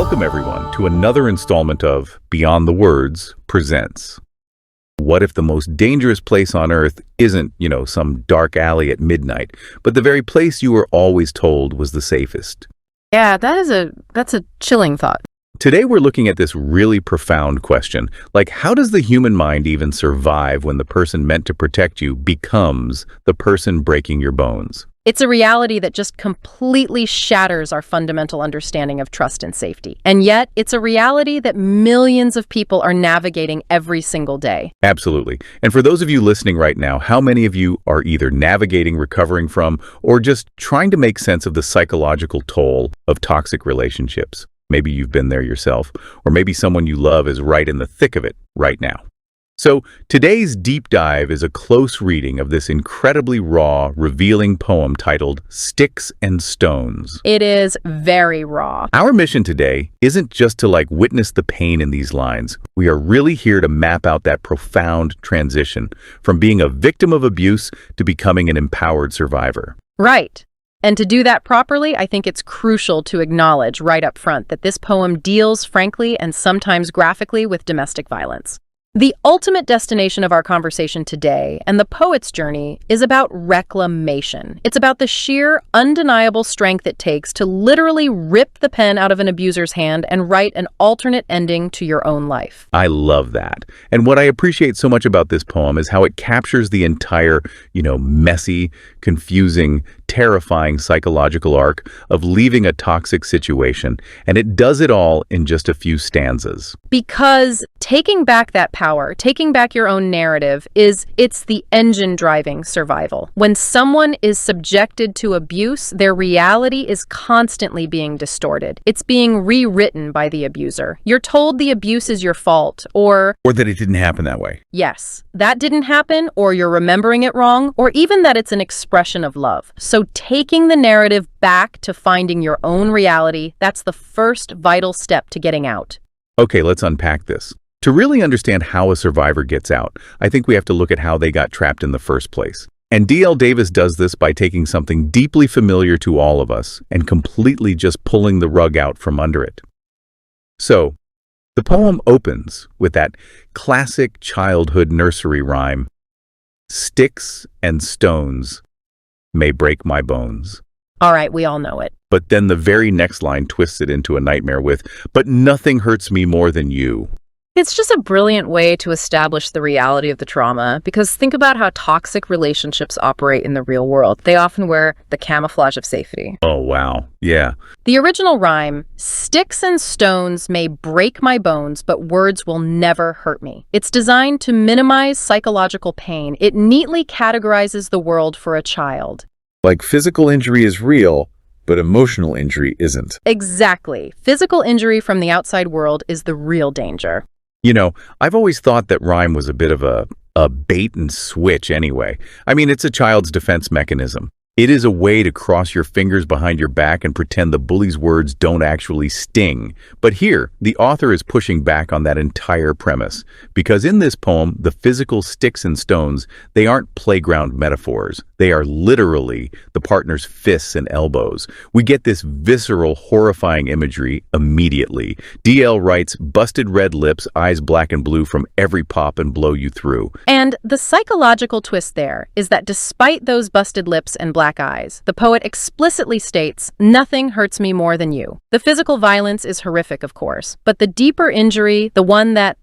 Welcome, everyone, to another installment of Beyond the Words presents. What if the most dangerous place on earth isn't, some dark alley at midnight, but the very place you were always told was the safest? Yeah, that's a chilling thought. Today we're looking at this really profound question, like how does the human mind even survive when the person meant to protect you becomes the person breaking your bones? It's a reality that just completely shatters our fundamental understanding of trust and safety. And yet, it's a reality that millions of people are navigating every single day. Absolutely. And for those of you listening right now, how many of you are either navigating, recovering from, or just trying to make sense of the psychological toll of toxic relationships? Maybe you've been there yourself, or maybe someone you love is right in the thick of it right now. So today's deep dive is a close reading of this incredibly raw, revealing poem titled Sticks and Stones. It is very raw. Our mission today isn't just to witness the pain in these lines. We are really here to map out that profound transition from being a victim of abuse to becoming an empowered survivor. Right. And to do that properly, I think it's crucial to acknowledge right up front that this poem deals frankly and sometimes graphically with domestic violence. The ultimate destination of our conversation today and the poet's journey is about reclamation. It's about the sheer, undeniable strength it takes to literally rip the pen out of an abuser's hand and write an alternate ending to your own life. I love that. And what I appreciate so much about this poem is how it captures the entire, messy, confusing, terrifying psychological arc of leaving a toxic situation. And it does it all in just a few stanzas. Because taking back that power, taking back your own narrative, it's the engine driving survival. When someone is subjected to abuse, their reality is constantly being distorted. It's being rewritten by the abuser. You're told the abuse is your fault, or that it didn't happen that way. Yes, that didn't happen, or you're remembering it wrong, or even that it's an expression of love. So taking the narrative back to finding your own reality, that's the first vital step to getting out. Okay, let's unpack this. To really understand how a survivor gets out, I think we have to look at how they got trapped in the first place. And D.L. Davis does this by taking something deeply familiar to all of us and completely just pulling the rug out from under it. So, the poem opens with that classic childhood nursery rhyme, "Sticks and stones may break my bones." All right, we all know it. But then the very next line twists it into a nightmare with, "But nothing hurts me more than you." It's just a brilliant way to establish the reality of the trauma, because think about how toxic relationships operate in the real world. They often wear the camouflage of safety. Oh, wow. Yeah. The original rhyme, "Sticks and stones may break my bones, but words will never hurt me." It's designed to minimize psychological pain. It neatly categorizes the world for a child. Like physical injury is real, but emotional injury isn't. Exactly. Physical injury from the outside world is the real danger. I've always thought that rhyme was a bit of a bait and switch anyway. I mean, it's a child's defense mechanism. It is a way to cross your fingers behind your back and pretend the bully's words don't actually sting. But here, the author is pushing back on that entire premise. Because in this poem, the physical sticks and stones, they aren't playground metaphors. They are literally the partner's fists and elbows. We get this visceral, horrifying imagery immediately. DL writes, "Busted red lips, eyes black and blue from every pop and blow you through." And the psychological twist there is that despite those busted lips and black eyes, the poet explicitly states, "Nothing hurts me more than you." The physical violence is horrific, of course, but the deeper injury, the one that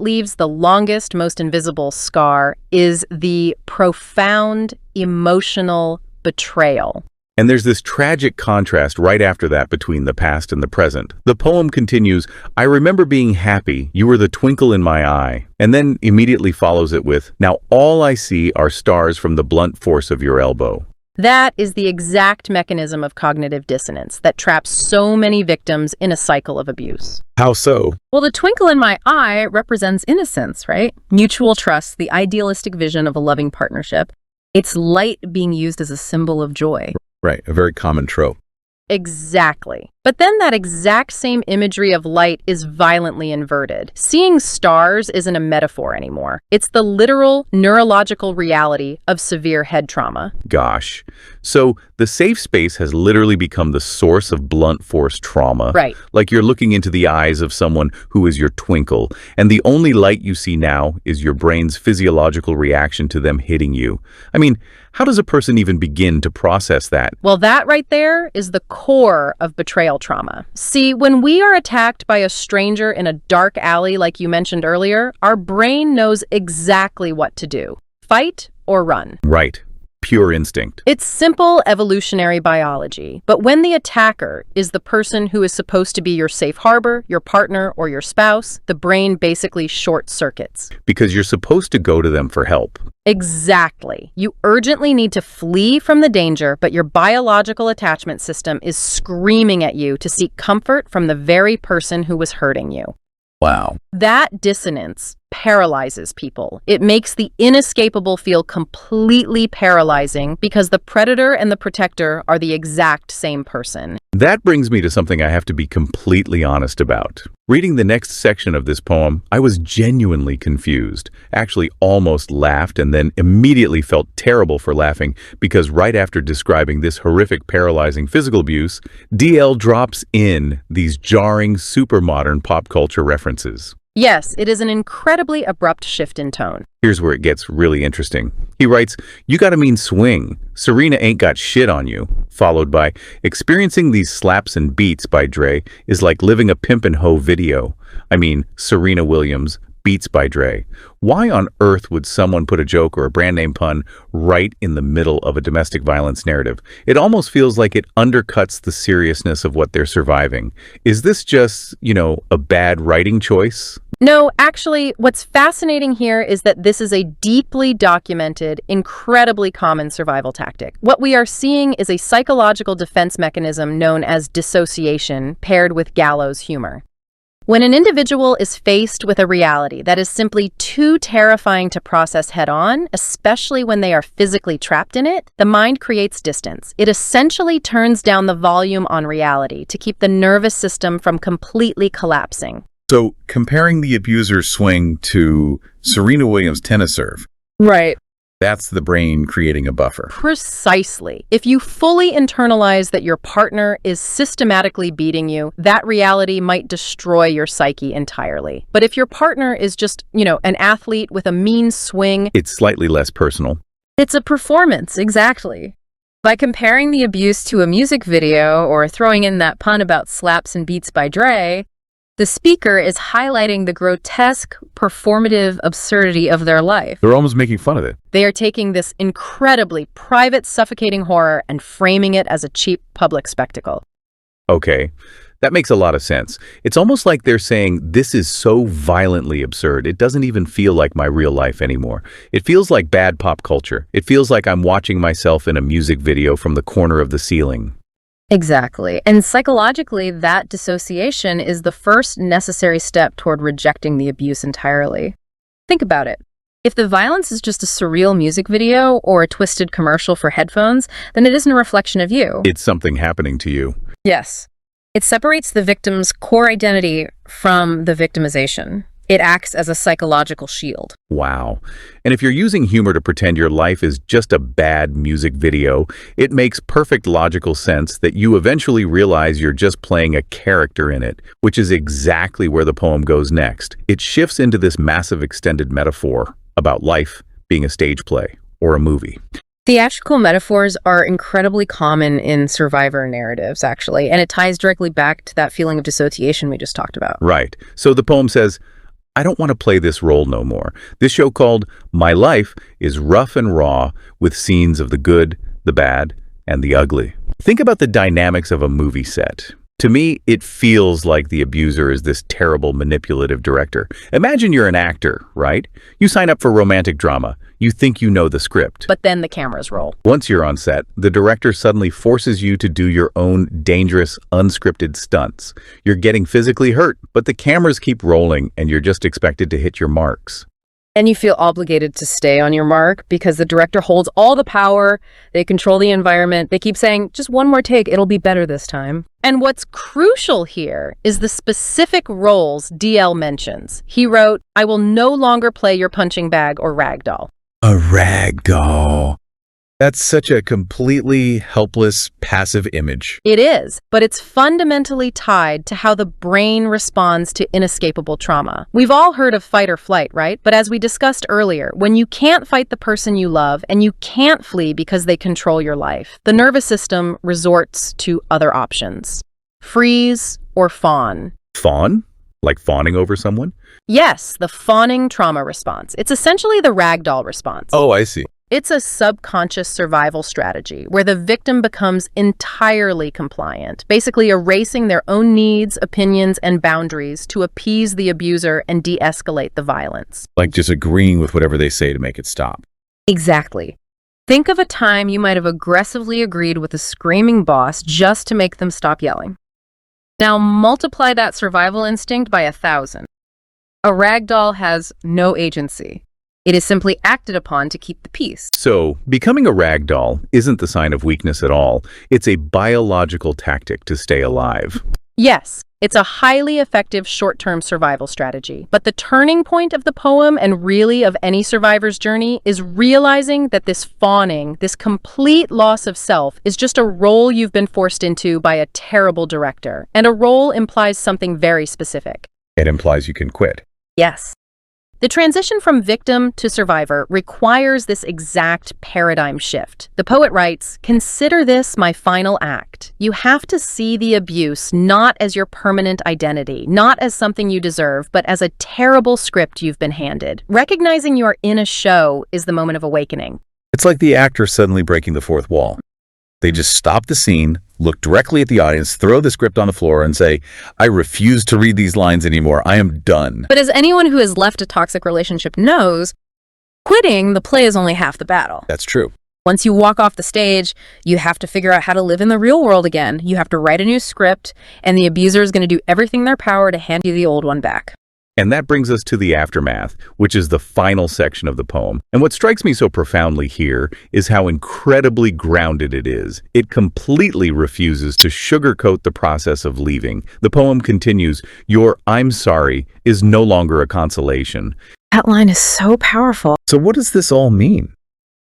leaves the longest, most invisible scar, is the profound emotional betrayal. And there's this tragic contrast right after that between the past and the present. The poem continues, "I remember being happy, you were the twinkle in my eye," and then immediately follows it with, "Now all I see are stars from the blunt force of your elbow." That is the exact mechanism of cognitive dissonance that traps so many victims in a cycle of abuse. How so? Well, the twinkle in my eye represents innocence, right? Mutual trust, the idealistic vision of a loving partnership. It's light being used as a symbol of joy. Right, a very common trope. Exactly. But then that exact same imagery of light is violently inverted. Seeing stars isn't a metaphor anymore. It's the literal neurological reality of severe head trauma. Gosh. So the safe space has literally become the source of blunt force trauma. Right. Like you're looking into the eyes of someone who is your twinkle, and the only light you see now is your brain's physiological reaction to them hitting you. I mean, how does a person even begin to process that? Well, that right there is the core of betrayal trauma. See, when we are attacked by a stranger in a dark alley, like you mentioned earlier, our brain knows exactly what to do. Fight or run. Right. Pure instinct. It's simple evolutionary biology. But when the attacker is the person who is supposed to be your safe harbor, your partner, or your spouse, the brain basically short circuits. Because you're supposed to go to them for help. Exactly. You urgently need to flee from the danger, but your biological attachment system is screaming at you to seek comfort from the very person who was hurting you. Wow. That dissonance paralyzes people. It makes the inescapable feel completely paralyzing because the predator and the protector are the exact same person. That brings me to something I have to be completely honest about. Reading the next section of this poem, I was genuinely confused, actually almost laughed, and then immediately felt terrible for laughing because right after describing this horrific, paralyzing physical abuse, DL drops in these jarring, super modern pop culture references. Yes, it is an incredibly abrupt shift in tone. Here's where it gets really interesting. He writes, "You gotta mean swing. Serena ain't got shit on you." Followed by, "Experiencing these slaps and beats by Dre is like living a pimp and hoe video. I mean, Serena Williams, Beats by Dre." Why on earth would someone put a joke or a brand name pun right in the middle of a domestic violence narrative? It almost feels like it undercuts the seriousness of what they're surviving. Is this just, a bad writing choice? No, actually, what's fascinating here is that this is a deeply documented, incredibly common survival tactic. What we are seeing is a psychological defense mechanism known as dissociation, paired with gallows humor. When an individual is faced with a reality that is simply too terrifying to process head-on, especially when they are physically trapped in it, the mind creates distance. It essentially turns down the volume on reality to keep the nervous system from completely collapsing. So, comparing the abuser's swing to Serena Williams' tennis serve, Right. that's the brain creating a buffer. Precisely. If you fully internalize that your partner is systematically beating you, that reality might destroy your psyche entirely. But if your partner is just, an athlete with a mean swing, It's slightly less personal. it's a performance, exactly. By comparing the abuse to a music video or throwing in that pun about slaps and beats by Dre, the speaker is highlighting the grotesque, performative absurdity of their life. They're almost making fun of it. They are taking this incredibly private, suffocating horror and framing it as a cheap public spectacle. Okay, that makes a lot of sense. It's almost like they're saying, this is so violently absurd, it doesn't even feel like my real life anymore. It feels like bad pop culture. It feels like I'm watching myself in a music video from the corner of the ceiling. Exactly. And psychologically, that dissociation is the first necessary step toward rejecting the abuse entirely. Think about it. If the violence is just a surreal music video or a twisted commercial for headphones, then it isn't a reflection of you. It's something happening to you. Yes. It separates the victim's core identity from the victimization. It acts as a psychological shield. Wow. And if you're using humor to pretend your life is just a bad music video, it makes perfect logical sense that you eventually realize you're just playing a character in it, which is exactly where the poem goes next. It shifts into this massive extended metaphor about life being a stage play or a movie. Theatrical metaphors are incredibly common in survivor narratives, actually, and it ties directly back to that feeling of dissociation we just talked about. Right. So the poem says, I don't want to play this role no more. This show called My Life is rough and raw with scenes of the good, the bad, and the ugly. Think about the dynamics of a movie set. To me, it feels like the abuser is this terrible, manipulative director. Imagine you're an actor, right? You sign up for romantic drama. You think you know the script. But then the cameras roll. Once you're on set, the director suddenly forces you to do your own dangerous, unscripted stunts. You're getting physically hurt, but the cameras keep rolling and you're just expected to hit your marks. And you feel obligated to stay on your mark because the director holds all the power, they control the environment, they keep saying, just one more take, it'll be better this time. And what's crucial here is the specific roles DL mentions. He wrote, I will no longer play your punching bag or ragdoll. A ragdoll. That's such a completely helpless, passive image. It is, but it's fundamentally tied to how the brain responds to inescapable trauma. We've all heard of fight or flight, right? But as we discussed earlier, when you can't fight the person you love and you can't flee because they control your life, the nervous system resorts to other options. Freeze or fawn. Fawn? Like fawning over someone? Yes, the fawning trauma response. It's essentially the ragdoll response. Oh, I see. It's a subconscious survival strategy where the victim becomes entirely compliant, basically erasing their own needs, opinions, and boundaries to appease the abuser and de-escalate the violence. Like just agreeing with whatever they say to make it stop. Exactly. Think of a time you might have aggressively agreed with a screaming boss just to make them stop yelling. Now multiply that survival instinct by 1,000. A ragdoll has no agency. It is simply acted upon to keep the peace. So, becoming a ragdoll isn't the sign of weakness at all. It's a biological tactic to stay alive. Yes, it's a highly effective short-term survival strategy. But the turning point of the poem, and really of any survivor's journey, is realizing that this fawning, this complete loss of self, is just a role you've been forced into by a terrible director. And a role implies something very specific. It implies you can quit. Yes. The transition from victim to survivor requires this exact paradigm shift. The poet writes, "Consider this my final act." You have to see the abuse not as your permanent identity, not as something you deserve, but as a terrible script you've been handed. Recognizing you are in a show is the moment of awakening. It's like the actor suddenly breaking the fourth wall. They just stop the scene, look directly at the audience, throw the script on the floor, and say, I refuse to read these lines anymore. I am done. But as anyone who has left a toxic relationship knows, quitting the play is only half the battle. That's true. Once you walk off the stage, you have to figure out how to live in the real world again. You have to write a new script, and the abuser is going to do everything in their power to hand you the old one back. And that brings us to the aftermath, which is the final section of the poem. And what strikes me so profoundly here is how incredibly grounded it is. It completely refuses to sugarcoat the process of leaving. The poem continues, your I'm sorry is no longer a consolation. That line is so powerful. So what does this all mean?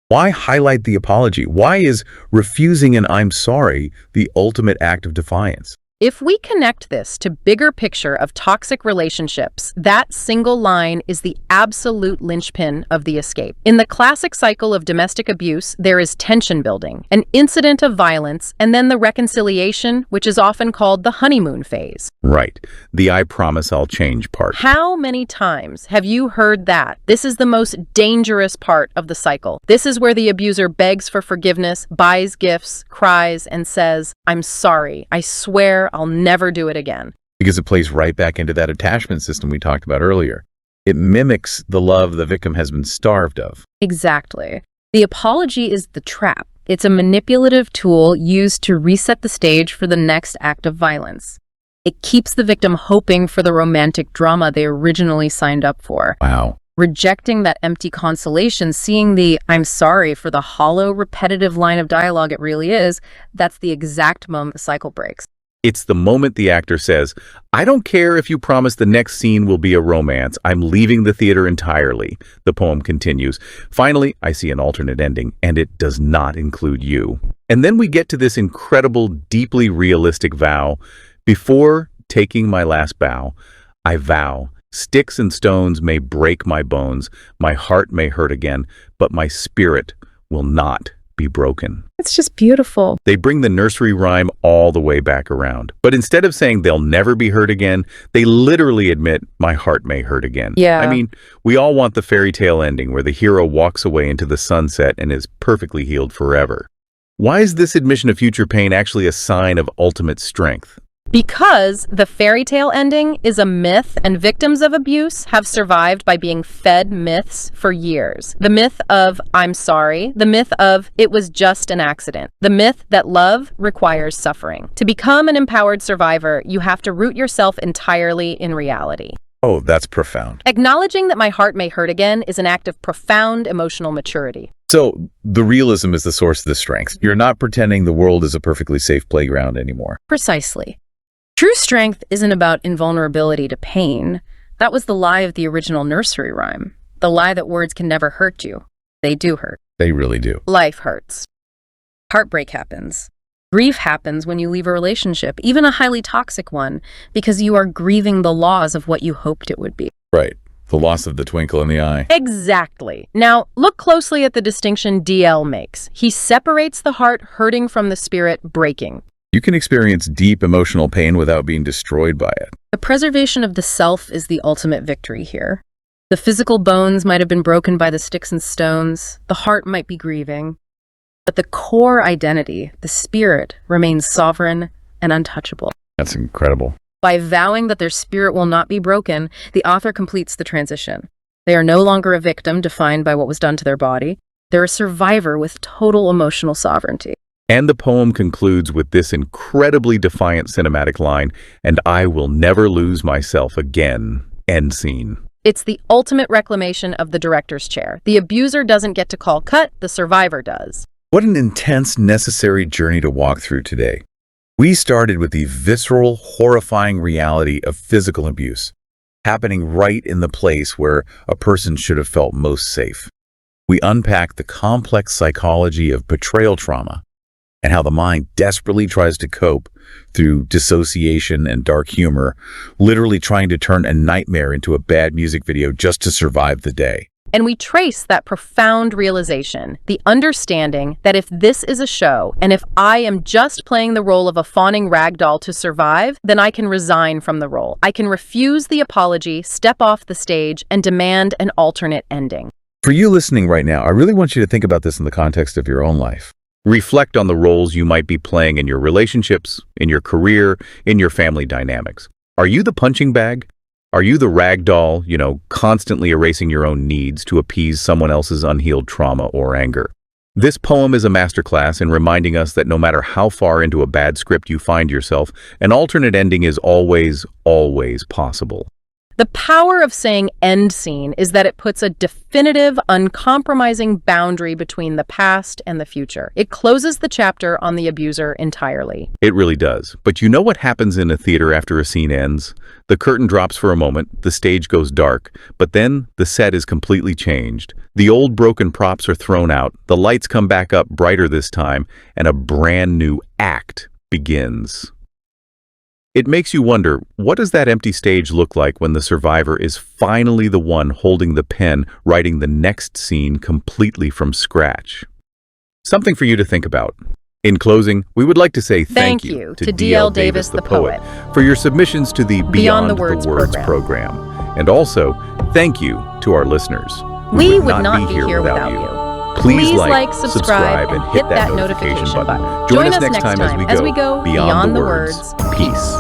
Why highlight the apology? Why is refusing an I'm sorry the ultimate act of defiance? If we connect this to bigger picture of toxic relationships, that single line is the absolute linchpin of the escape. In the classic cycle of domestic abuse, there is tension building, an incident of violence, and then the reconciliation, which is often called the honeymoon phase. Right. The I promise I'll change part. How many times have you heard that? This is the most dangerous part of the cycle. This is where the abuser begs for forgiveness, buys gifts, cries, and says, I'm sorry. I swear I'll never do it again. Because it plays right back into that attachment system we talked about earlier. It mimics the love the victim has been starved of. Exactly. The apology is the trap. It's a manipulative tool used to reset the stage for the next act of violence. It keeps the victim hoping for the romantic drama they originally signed up for. Wow. Rejecting that empty consolation, seeing the I'm sorry for the hollow, repetitive line of dialogue it really is, that's the exact moment the cycle breaks. It's the moment the actor says, I don't care if you promise the next scene will be a romance. I'm leaving the theater entirely. The poem continues. Finally, I see an alternate ending, and it does not include you. And then we get to this incredible, deeply realistic vow. Before taking my last bow, I vow, sticks and stones may break my bones, my heart may hurt again, but my spirit will not be broken. It's just beautiful. They bring the nursery rhyme all the way back around. But instead of saying they'll never be hurt again, they literally admit my heart may hurt again. Yeah. I mean, we all want the fairy tale ending where the hero walks away into the sunset and is perfectly healed forever. Why is this admission of future pain actually a sign of ultimate strength? Because the fairy tale ending is a myth, and victims of abuse have survived by being fed myths for years. The myth of I'm sorry, the myth of it was just an accident, the myth that love requires suffering. To become an empowered survivor, you have to root yourself entirely in reality. Oh, that's profound. Acknowledging that my heart may hurt again is an act of profound emotional maturity. So the realism is the source of the strength. You're not pretending the world is a perfectly safe playground anymore. Precisely. True strength isn't about invulnerability to pain. That was the lie of the original nursery rhyme. The lie that words can never hurt you. They do hurt. They really do. Life hurts. Heartbreak happens. Grief happens when you leave a relationship, even a highly toxic one, because you are grieving the loss of what you hoped it would be. Right. The loss of the twinkle in the eye. Exactly. Now, look closely at the distinction DL makes. He separates the heart hurting from the spirit breaking. You can experience deep emotional pain without being destroyed by it. The preservation of the self is the ultimate victory here. The physical bones might have been broken by the sticks and stones. The heart might be grieving. But the core identity, the spirit, remains sovereign and untouchable. That's incredible. By vowing that their spirit will not be broken, the author completes the transition. They are no longer a victim defined by what was done to their body. They're a survivor with total emotional sovereignty. And the poem concludes with this incredibly defiant cinematic line, "And I will never lose myself again." End scene. It's the ultimate reclamation of the director's chair. The abuser doesn't get to call cut, the survivor does. What an intense, necessary journey to walk through today. We started with the visceral, horrifying reality of physical abuse, happening right in the place where a person should have felt most safe. We unpacked the complex psychology of betrayal trauma and how the mind desperately tries to cope through dissociation and dark humor, literally trying to turn a nightmare into a bad music video just to survive the day. And we trace that profound realization, the understanding that if this is a show, and if I am just playing the role of a fawning ragdoll to survive, then I can resign from the role. I can refuse the apology, step off the stage, and demand an alternate ending. For you listening right now, I really want you to think about this in the context of your own life. Reflect on the roles you might be playing in your relationships, in your career, in your family dynamics. Are you the punching bag? Are you the rag doll, constantly erasing your own needs to appease someone else's unhealed trauma or anger? This poem is a masterclass in reminding us that no matter how far into a bad script you find yourself, an alternate ending is always, always possible. The power of saying end scene is that it puts a definitive, uncompromising boundary between the past and the future. It closes the chapter on the abuser entirely. It really does. But you know what happens in a theater after a scene ends? The curtain drops for a moment, the stage goes dark, but then the set is completely changed. The old broken props are thrown out, the lights come back up brighter this time, and a brand new act begins. It makes you wonder, what does that empty stage look like when the survivor is finally the one holding the pen, writing the next scene completely from scratch? Something for you to think about. In closing, we would like to say thank you to D.L. Davis, the poet, for your submissions to the Beyond the Words program. And also, thank you to our listeners. We would not be here without you. Please like, subscribe, and hit that notification button. Join us next time as we go Beyond the Words. Peace.